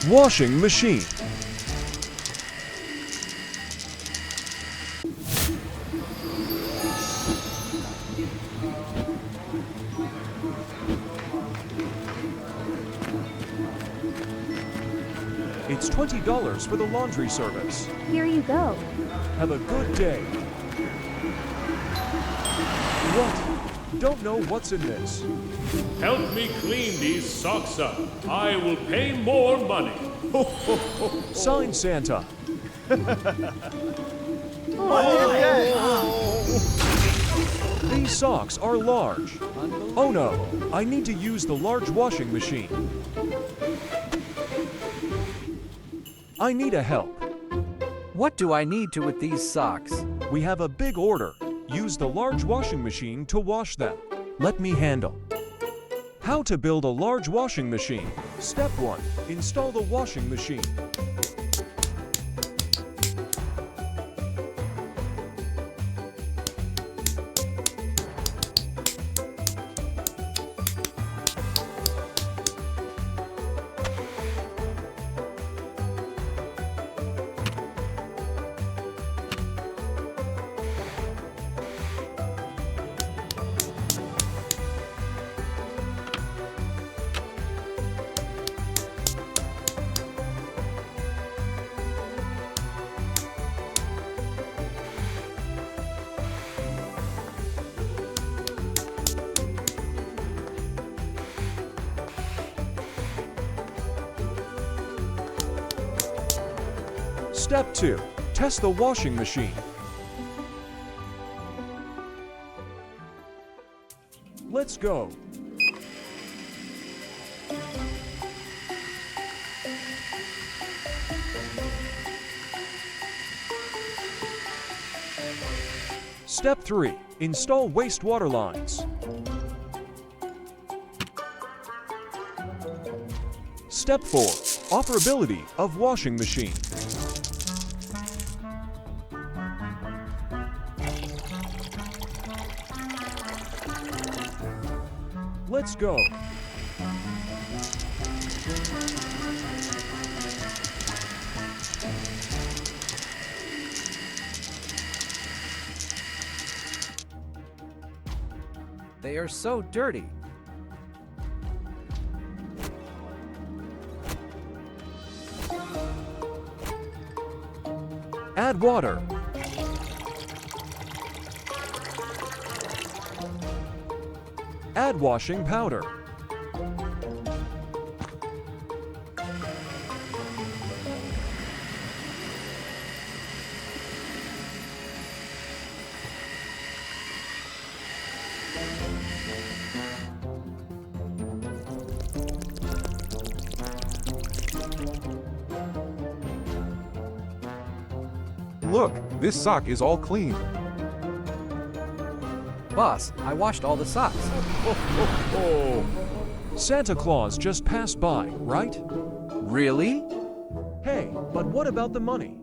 Washing machine. It's $20 for the laundry service. Here you go. Have a good day. What? Don't know what's in this. Help me clean these socks up. I will pay more money. Ho, ho, ho, ho. Sign Santa. These socks are large. Oh no, I need to use the large washing machine. I need a help. What do I need to with these socks? We have a big order. Use the large washing machine to wash them. Let me handle. How to build a large washing machine. Step 1. Install the washing machine. Step 2. Test the washing machine. Let's go. Step 3. Install wastewater lines. Step 4. Operability of washing machine. Let's go. They are so dirty. Add water. Add washing powder. Look, this sock is all clean. Boss, I washed all the socks. Oh, Santa Claus just passed by, right? Really? Hey, but what about the money?